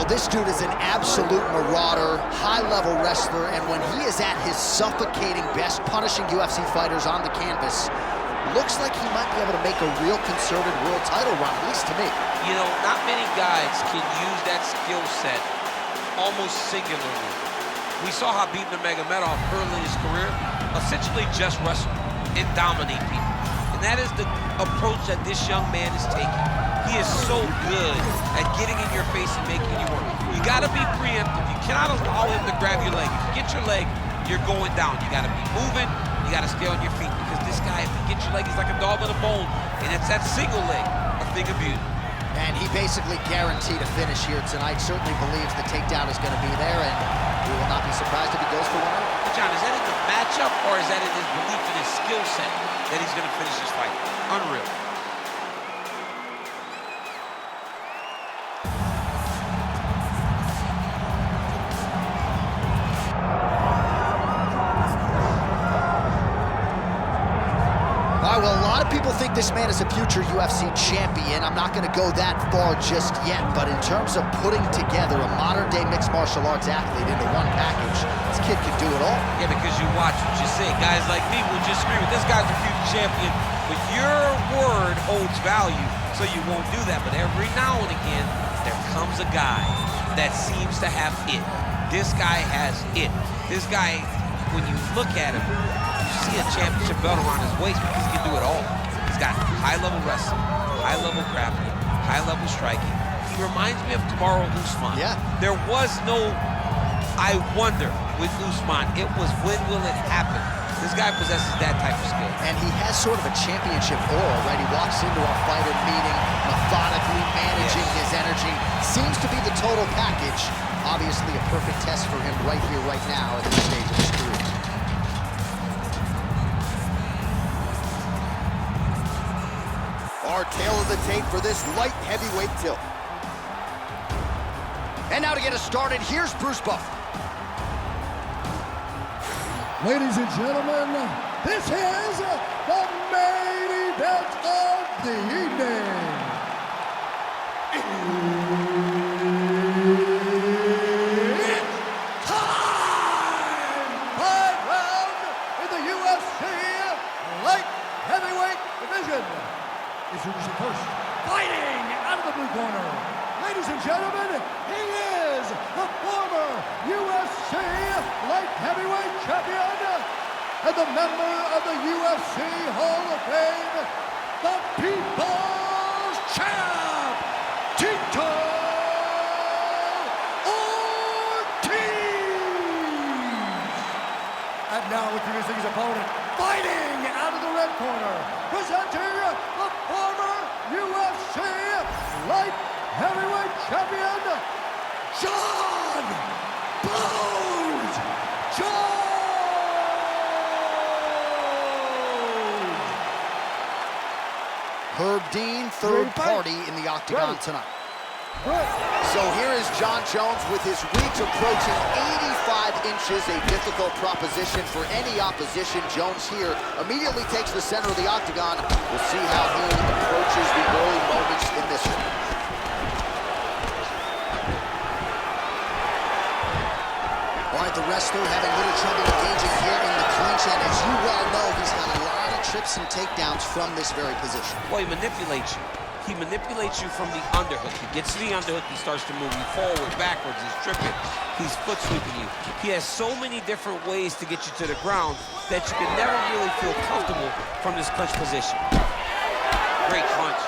this dude is an absolute marauder, high-level wrestler, and when he is at his suffocating best, punishing UFC fighters on the canvas, looks like he might be able to make a real concerted world title run, at least to me. You know, not many guys can use that skill set almost singularly. We saw how beating Nurmagomedov early in his career essentially just wrestle and dominate people. And that is the approach that this young man is taking. He is so good at getting in your face and making you work. You gotta be preemptive. You cannot allow him to grab your leg. If you get your leg, you're going down. You gotta be moving, you gotta stay on your feet, because this guy, if he gets your leg, he's like a dog with a bone. And it's that single leg, a thing of beauty. And he basically guaranteed a finish here tonight. Certainly believes the takedown is gonna be there, and we will not be surprised if he goes for one. John, is that in the matchup, or is that in his belief in his skill set that he's gonna finish this fight? Unreal. Well, a lot of people think this man is a future UFC champion. I'm not going to go that far just yet, but in terms of putting together a modern-day mixed martial arts athlete into one package, this kid can do it all. Yeah, because you watch what you say. Guys like me will just agree with this guy's a future champion, but your word holds value, so you won't do that. But every now and again, there comes a guy that seems to have it. This guy has it. This guy, when you look at him, see a championship belt around his waist because he can do it all. He's got high-level wrestling, high-level grappling, high-level striking. He reminds me of Kamaru Usman. Yeah. There was no I wonder with Usman. It was when will it happen? This guy possesses that type of skill. And he has sort of a championship aura, right? He walks into a fighter meeting, methodically managing his energy. Seems to be the total package. Obviously a perfect test for him right here, right now at this stage of his career. Our tail of the tape for this light heavyweight tilt. And now to get us started, here's Bruce Buffer. Ladies and gentlemen, this is the main event of the evening. It's time! 5 round in the UFC light heavyweight division. Introducing first, fighting out of the blue corner. Ladies and gentlemen, he is the former UFC light heavyweight champion and the member of the UFC Hall of Fame, the People's Champ, Tito Ortiz. And now introducing his opponent, fighting out of the red corner, presenting the former UFC light heavyweight champion, John Bones Jones. Herb Dean, third party in the octagon tonight. So here is John Jones with his reach approaching 85 inches, a difficult proposition for any opposition. Jones here immediately takes the center of the octagon. We'll see how he approaches the early moments in this one. All right, the wrestler having little trouble engaging here in the clinch, and as you well know, he's got a lot of trips and takedowns from this very position. Well, he manipulates you. He manipulates you from the underhook. He gets to the underhook, he starts to move you forward, backwards, he's tripping, he's foot sweeping you. He has so many different ways to get you to the ground that you can never really feel comfortable from this clinch position. Great punch.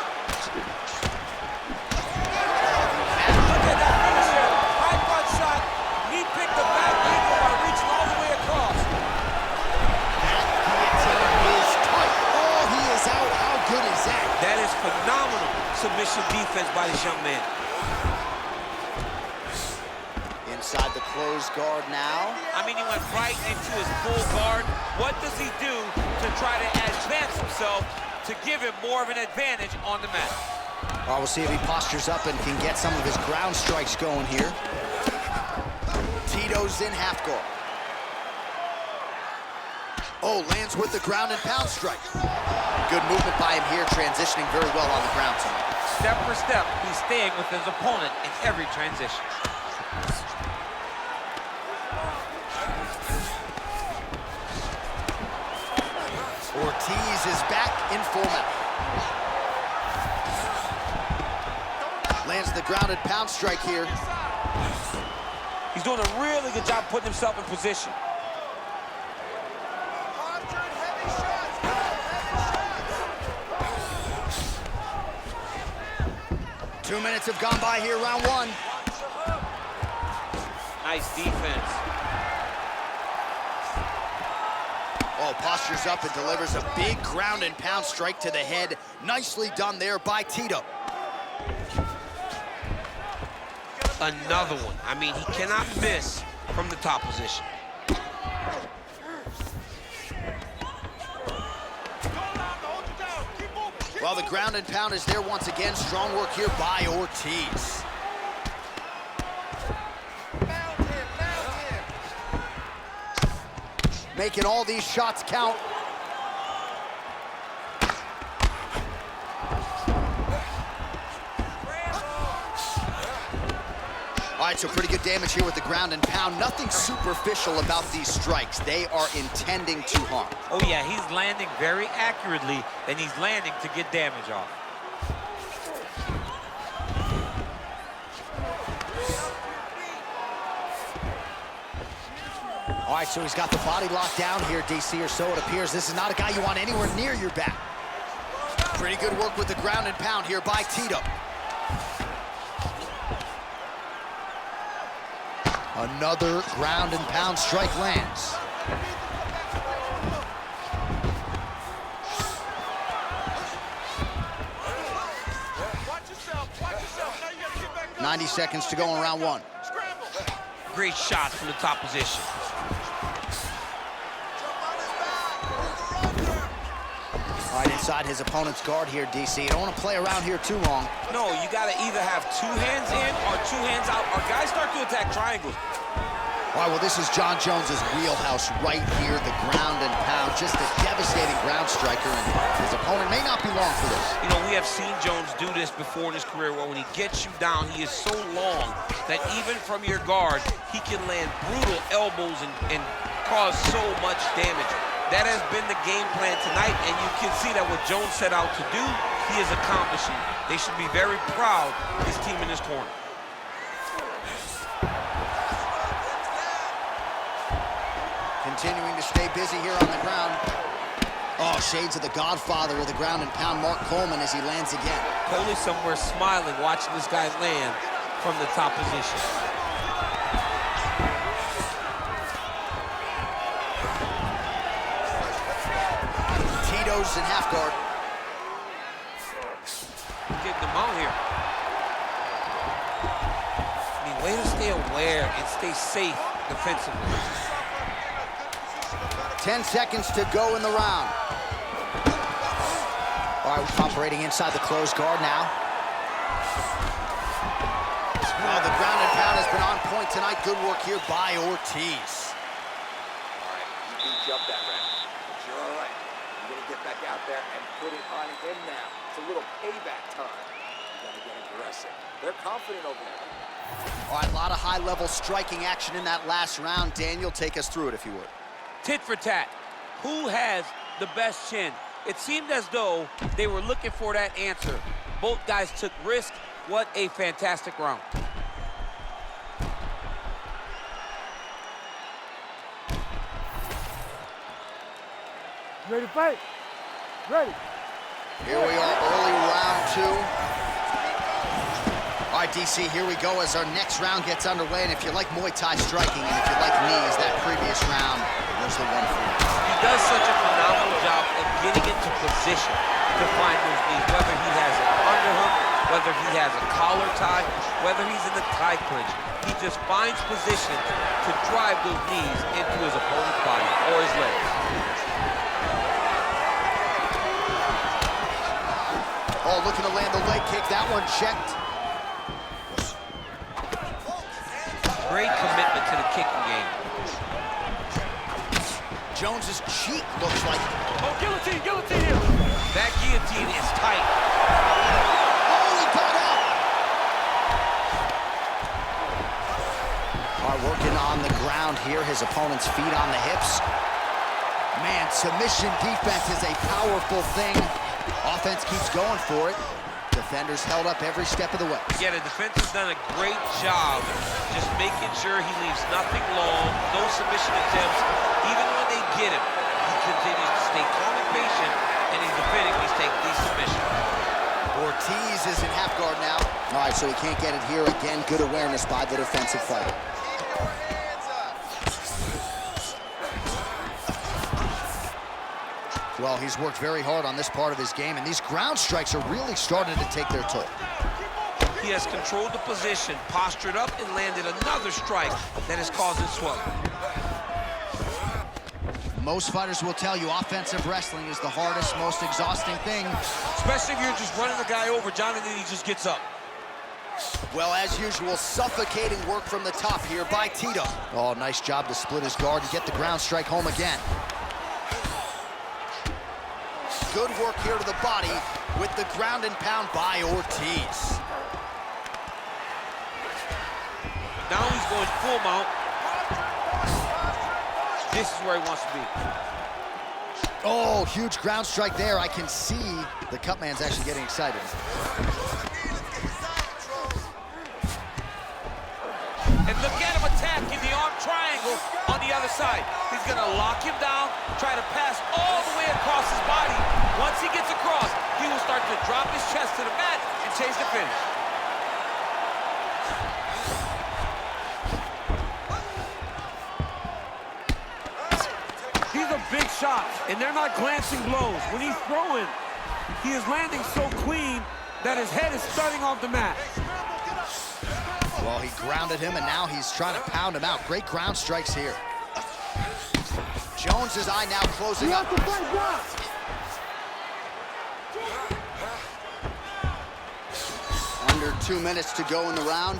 Look at that finisher. High punch shot. He picked the back angle by reaching all the way across. That guillotine is tight. Oh, he is out. How good is that? That is phenomenal submission defense by this young man. Inside the closed guard now. I mean, he went right into his full guard. What does he do to try to advance himself to give him more of an advantage on the mat? We'll see if he postures up and can get some of his ground strikes going here. Tito's in half guard. Oh, lands with the ground and pound strike. Good movement by him here, transitioning very well on the ground tonight. Step for step, he's staying with his opponent in every transition. Ortiz is back in format. Lands the grounded pound strike here. He's doing a really good job putting himself in position. 2 minutes have gone by here, round one. Nice defense. Oh, postures up and delivers a big ground and pound strike to the head. Nicely done there by Tito. Another one. I mean, he cannot miss from the top position. Well, the ground and pound is there once again. Strong work here by Ortiz. Making all these shots count. All right, so pretty good damage here with the ground and pound. Nothing superficial about these strikes. They are intending to harm. Oh yeah, he's landing very accurately, and he's landing to get damage off. All right, so he's got the body locked down here, DC, or so it appears. This is not a guy you want anywhere near your back. Pretty good work with the ground and pound here by Tito. Another ground and pound strike lands. Watch yourself. Now you gotta get back. 90 seconds to go in round one. Great shots from the top position. All right, inside his opponent's guard here, DC. You don't want to play around here too long. No, you got to either have two hands in or two hands out, or guys start to attack triangles. All right, well, this is Jon Jones's wheelhouse right here, the ground and pound. Just a devastating ground striker, and his opponent may not be long for this. You know, we have seen Jones do this before in his career, where when he gets you down, he is so long that even from your guard, he can land brutal elbows and cause so much damage. That has been the game plan tonight, and you can see that what Jones set out to do, he is accomplishing. They should be very proud of his team in this corner. Continuing to stay busy here on the ground. Oh, shades of the godfather of the ground and pound, Mark Coleman, as he lands again. Coley somewhere smiling, watching this guy land from the top position. Tito's in half guard. Getting them out here. I mean, way to stay aware and stay safe defensively. 10 seconds to go in the round. All right, we're operating inside the closed guard now. Oh, the ground and pound has been on point tonight. Good work here by Ortiz. All right, you beat up that round, but you're all right. You're gonna get back out there and put it on him now. It's a little payback time. You gotta get aggressive. They're confident over there. All right, a lot of high-level striking action in that last round. Daniel, take us through it if you would. Tit for tat. Who has the best chin? It seemed as though they were looking for that answer. Both guys took risk. What a fantastic round. Ready to fight? Ready. Here we are, early round two. All right, DC, here we go as our next round gets underway. And if you like Muay Thai striking, and if you like knees, that previous round was the one for you. He does such a phenomenal job of getting into position to find those knees, whether he has an underhook, whether he has a collar tie, whether he's in the tie clinch. He just finds position to drive those knees into his opponent's body or his legs. Oh, looking to land the leg kick. That one checked. Great commitment to the kicking game. Jones's cheek looks like. Oh, guillotine here. That guillotine is tight. Oh, he got up. on the ground here, his opponent's feet on the hips. Man, submission defense is a powerful thing. Offense keeps going for it. Defenders held up every step of the way. Yeah, the defense has done a great job just making sure he leaves nothing long, no submission attempts. Even when they get him, he continues to stay calm and patient, and he's defending these submissions. Ortiz is in half guard now. All right, so he can't get it here. Again, good awareness by the defensive fighter. Well, he's worked very hard on this part of his game, and these ground strikes are really starting to take their toll. He has controlled the position, postured up, and landed another strike that has caused it swelling. Most fighters will tell you offensive wrestling is the hardest, most exhausting thing. Especially if you're just running the guy over, John, and then he just gets up. Well, as usual, suffocating work from the top here by Tito. Oh, nice job to split his guard and get the ground strike home again. Good work here to the body with the ground and pound by Ortiz. Now he's going full mount. This is where he wants to be. Oh, huge ground strike there. I can see the cut man's actually getting excited. And look at him attacking the arm triangle on the other side. He's gonna lock him down, try to pass all the way across his body. Once he gets across, he will start to drop his chest to the mat and chase the finish. These are big shots, and they're not glancing blows. When he's throwing, he is landing so clean that his head is starting off the mat. Well, he grounded him, and now he's trying to pound him out. Great ground strikes here. Jones's eye now closing up. Under 2 minutes to go in the round.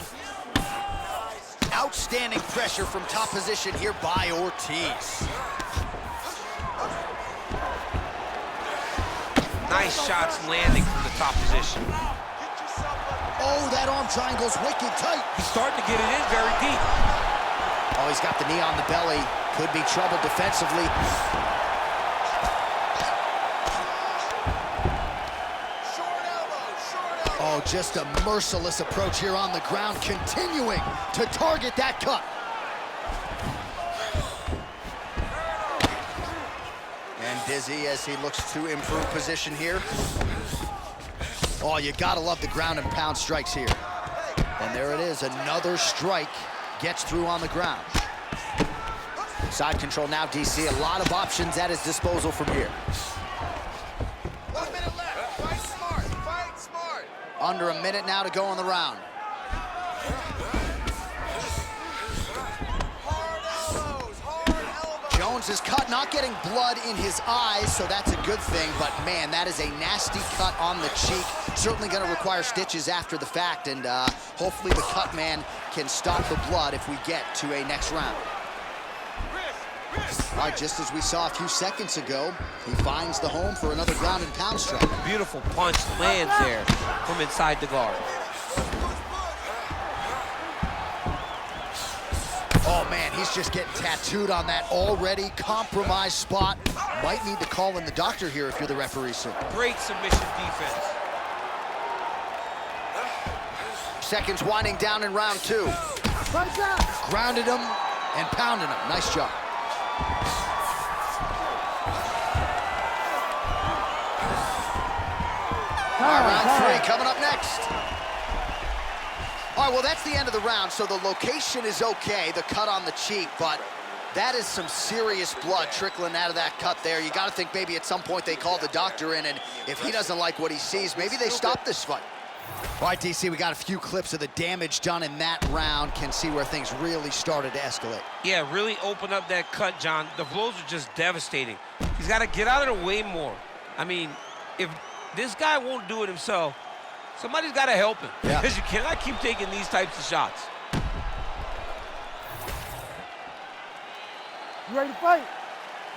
Outstanding pressure from top position here by Ortiz. Nice shots landing from the top position. Oh, that arm triangle's wicked tight. He's starting to get it in very deep. Oh, he's got the knee on the belly. Could be trouble defensively. Oh, just a merciless approach here on the ground, continuing to target that cut. And dizzy as he looks to improve position here. Oh, you gotta love the ground and pound strikes here. And there it is, another strike gets through on the ground. Side control now, DC. A lot of options at his disposal from here. 1 minute left. Fight smart. Fight smart. Under a minute now to go in the round. Hard elbows. Hard elbows. Jones is cut, not getting blood in his eyes, so that's a good thing. But man, that is a nasty cut on the cheek. Certainly going to require stitches after the fact, and hopefully the cut man can stop the blood if we get to a next round. All right, just as we saw a few seconds ago, he finds the home for another ground and pound strike. Beautiful punch lands there from inside the guard. Oh man, he's just getting tattooed on that already compromised spot. Might need to call in the doctor here if you're the referee soon. Great submission defense. Seconds winding down in round 2. Grounded him and pounded him. Nice job. All right, round 3 coming up next. All right, well, that's the end of the round, so the location is okay, the cut on the cheek, but that is some serious blood trickling out of that cut there. You got to think maybe at some point they call the doctor in, and if he doesn't like what he sees, maybe they stop this fight. All right, DC, we got a few clips of the damage done in that round. Can see where things really started to escalate. Yeah, really open up that cut, John. The blows are just devastating. He's got to get out of the way more. I mean, if this guy won't do it himself, somebody's got to help him. Yeah. Because you cannot keep taking these types of shots. You ready to fight?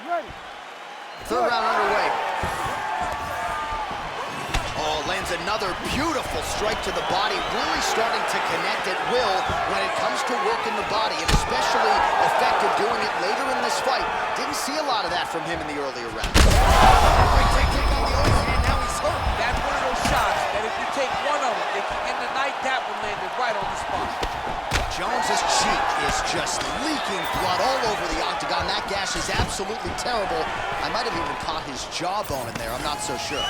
You ready? Third round underway. Oh, lands lands another beautiful strike to the body, really starting to connect at will when it comes to working the body, and especially effective doing it later in this fight. Didn't see a lot of that from him in the earlier rounds. Great technique on the overhand, now he's hurt. That's one of those shots that if you take one of them, it can end the night. That one landed right on the spot. Jones's cheek is just leaking blood all over the octagon. That gash is absolutely terrible. I might have even caught his jawbone in there. I'm not so sure.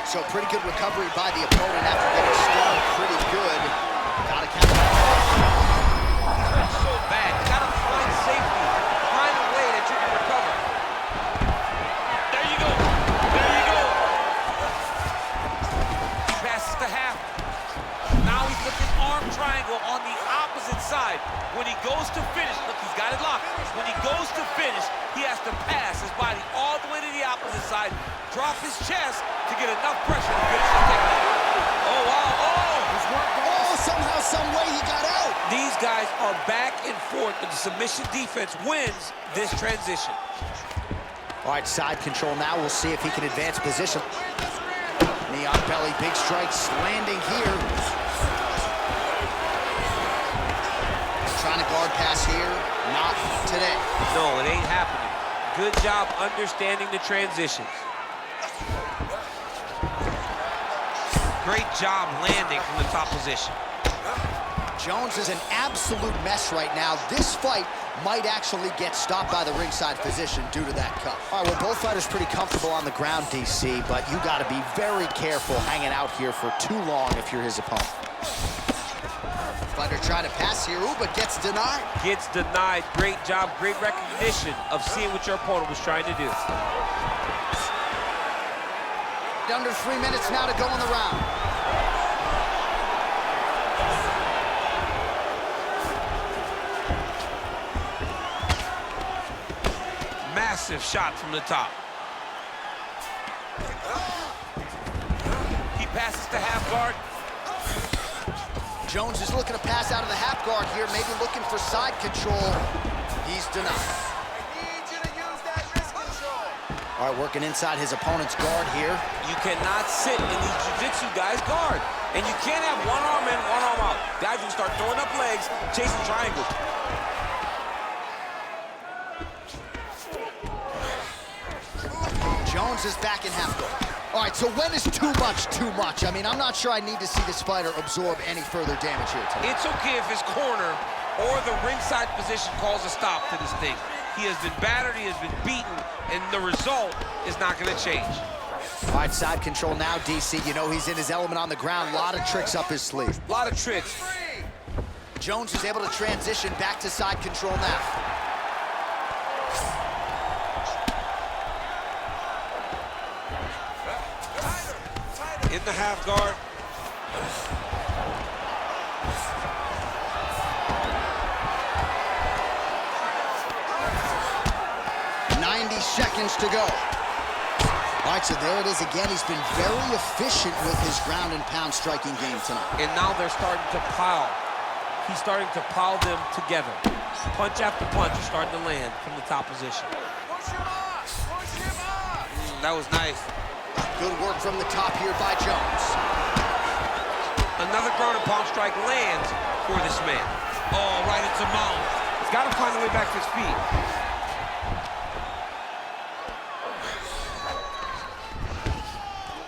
So pretty good recovery by the opponent after getting stung pretty good. Gotta count that. So bad. You gotta find safety. Find a way that you can recover. There you go. There you go. He passes the half. Now he's looking arm triangle on the opposite side. When he goes to finish, look, he's got it locked. When he goes to finish, he has to pass his body all the way to the opposite side, drop his chest to get enough pressure to finish the takedown. Oh, wow, Oh, somehow, some way he got out. These guys are back and forth, but the submission defense wins this transition. All right, side control now. We'll see if he can advance position. Knee on belly, big strikes landing here. Trying to guard pass here, not today. No, it ain't happening. Good job understanding the transitions. Great job landing from the top position. Jones is an absolute mess right now. This fight might actually get stopped by the ringside physician due to that cut. All right, well, both fighters pretty comfortable on the ground, DC, but you got to be very careful hanging out here for too long if you're his opponent. Fighter trying to pass here, ooh, but gets denied. Gets denied. Great job, great recognition of seeing what your opponent was trying to do. Under 3 minutes now to go in the round. Massive shot from the top. He passes to half guard. Jones is looking to pass out of the half guard here, maybe looking for side control. He's denied. All right, working inside his opponent's guard here. You cannot sit in these jiu-jitsu guys' guard. And you can't have one arm in, one arm out. Guys will start throwing up legs, chasing triangles. Jones is back in half guard. All right, so when is too much too much? I mean, I'm not sure I need to see this fighter absorb any further damage here tonight. It's okay if his corner or the ringside position calls a stop to this thing. He has been battered, he has been beaten, and the result is not going to change. All right, side control now, DC. You know he's in his element on the ground. A lot of tricks up his sleeve. A lot of tricks. Jones is able to transition back to side control now. In the half guard. 90 seconds to go. All right, so there it is again. He's been very efficient with his ground and pound striking game tonight. And now they're starting to pile. He's starting to pile them together. Punch after punch is starting to land from the top position. That was nice. Good work from the top here by Jones. Another ground and pound strike lands for this man. Oh, right into mount. He's got to find a way back to his feet.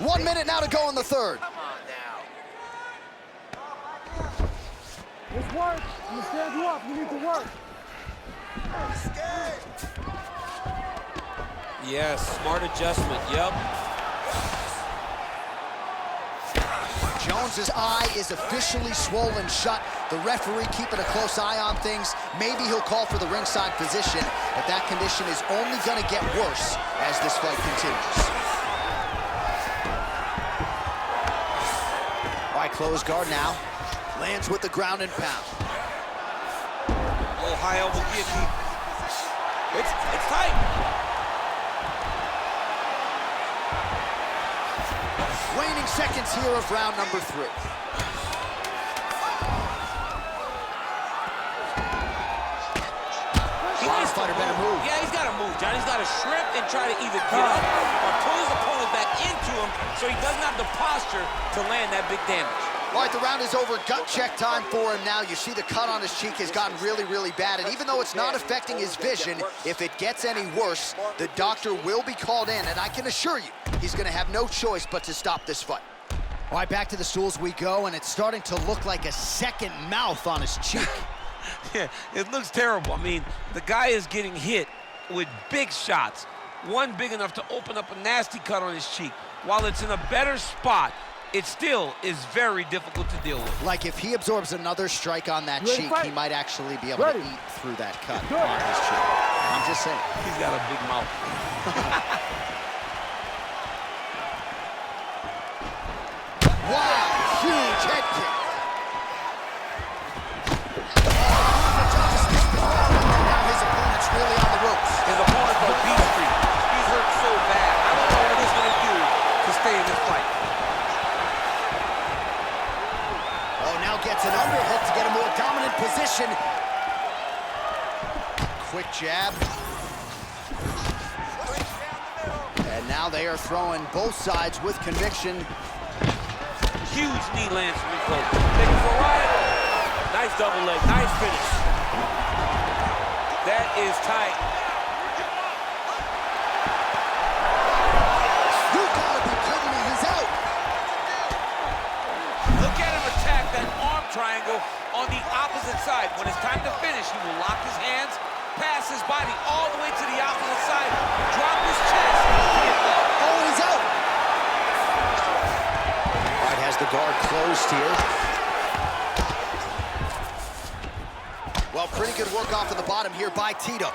One minute now to go in the third. Come on now. It's work. I'm gonna stand you up. You need to work. Yes, smart adjustment. Yep. Jones's eye is officially swollen shut. The referee keeping a close eye on things. Maybe he'll call for the ringside position, but that condition is only going to get worse as this fight continues. All right, close guard now. Lands with the ground and pound. Oh, high elbow guillotine. It's tight. Waning seconds here of round number 3. He needs Fighter to better move. Yeah, he's got to move. Johnny's got to shrimp and try to either get up or pull his opponent back into him so he doesn't have the posture to land that big damage. All right, the round is over. Gut check time for him now. You see the cut on his cheek has gotten really, really bad. And even though it's not affecting his vision, if it gets any worse, the doctor will be called in. And I can assure you, he's going to have no choice but to stop this fight. All right, back to the stools we go, and it's starting to look like a second mouth on his cheek. Yeah, it looks terrible. I mean, the guy is getting hit with big shots. One big enough to open up a nasty cut on his cheek. While it's in a better spot, it still is very difficult to deal with. Like if he absorbs another strike on that cheek, he might actually be able to eat through that cut on his cheek. I'm just saying. He's got a big mouth. Wow, huge head kick. Now his opponent's really on the ropes. His opponent's on Beach Street. He's hurt so bad. I don't know what he's going to do to stay in this fight. Oh, now gets an underhook to get a more dominant position. Quick jab. And now they are throwing both sides with conviction. Huge knee lands from Rico. Taking for a ride. Nice double leg, nice finish. That is tight. You gotta be kidding me, he's out. Look at him attack that arm triangle on the opposite side. When it's time to finish, he will lock his hands, pass his body all the way to the opposite side, drop his chest. Oh, he's out. All right, has the guard closed here. Well, pretty good work off of the bottom here by Tito.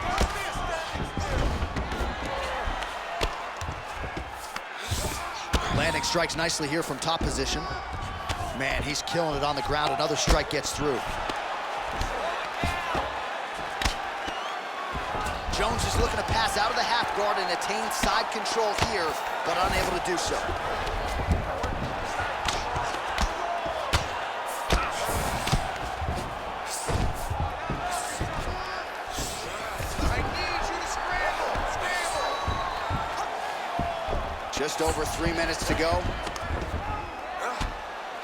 Landing strikes nicely here from top position. Man, he's killing it on the ground. Another strike gets through. Jones is looking to pass out of the half guard and attain side control here, but unable to do so. Just over 3 minutes to go.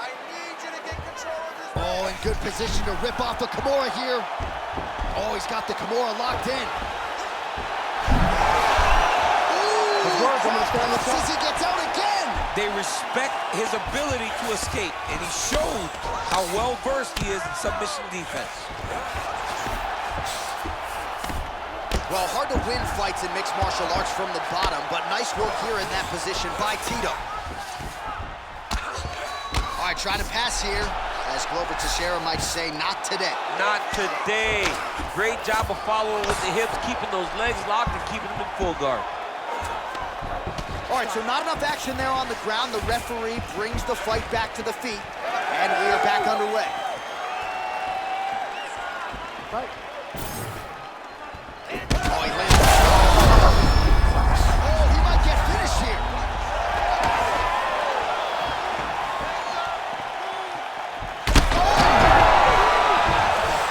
I need you to get control of this. Oh, in good position to rip off a Kimura here. Oh, he's got the Kimura locked in. Says he gets out again. They respect his ability to escape, and he showed how well-versed he is in submission defense. Well, hard to win fights in mixed martial arts from the bottom, but nice work here in that position by Tito. All right, trying to pass here. As Glover Teixeira might say, not today. Not today. Great job of following with the hips, keeping those legs locked and keeping them in full guard. All right, so not enough action there on the ground. The referee brings the fight back to the feet, and we are back underway. Right. Oh, he lands. Oh, he might get finished here.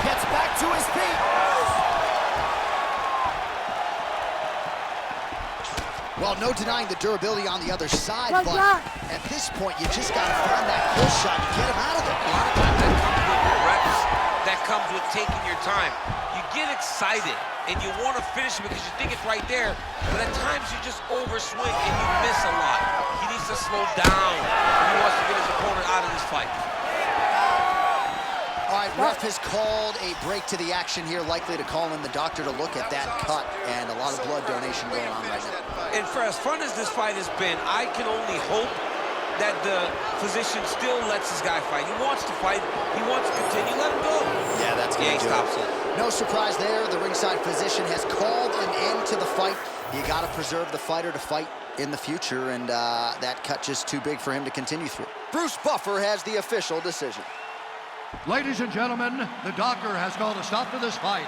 Gets back to his feet. Well, no denying the durability on the other side, but at this point, you just got to find that kill shot and get him out of there. A lot of times that comes with your reps. That comes with taking your time. You get excited, and you want to finish it because you think it's right there, but at times you just overswing and you miss a lot. He needs to slow down if he wants to get his opponent out of this fight. All right, ref has called a break to the action here, likely to call in the doctor to look at that cut, and a lot of blood donation going on right now. And for as fun as this fight has been, I can only hope that the physician still lets this guy fight. He wants to fight. He wants to continue. Let him go. Yeah, that's good. Yeah, he stops it. No surprise there. The ringside physician has called an end to the fight. You got to preserve the fighter to fight in the future, and that cut just too big for him to continue through. Bruce Buffer has the official decision. Ladies and gentlemen, the doctor has called a stop to this fight,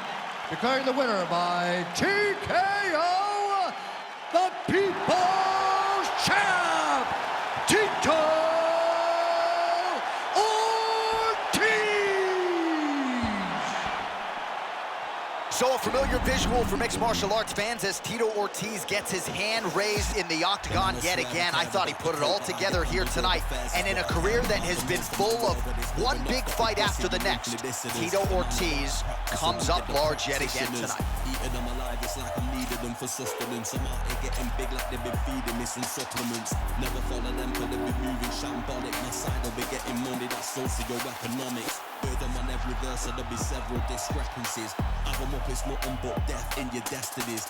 declaring the winner by TKO, the People's Champ, Tito Ortiz. So a familiar visual for mixed martial arts fans as Tito Ortiz gets his hand raised in the octagon yet again. I thought he put it all together here tonight. And in a career that has been full of one big fight after the next, Tito Ortiz comes up large yet again tonight. Eating them alive, it's like I'm needing them for sustenance. I'm out here getting big like they've been feeding me some supplements. Never follow them till they've been moving shambolic. My side will be getting money, that's socio-economics. With them on every verse, so there'll be several discrepancies. Have them up, it's nothing but death in your destinies.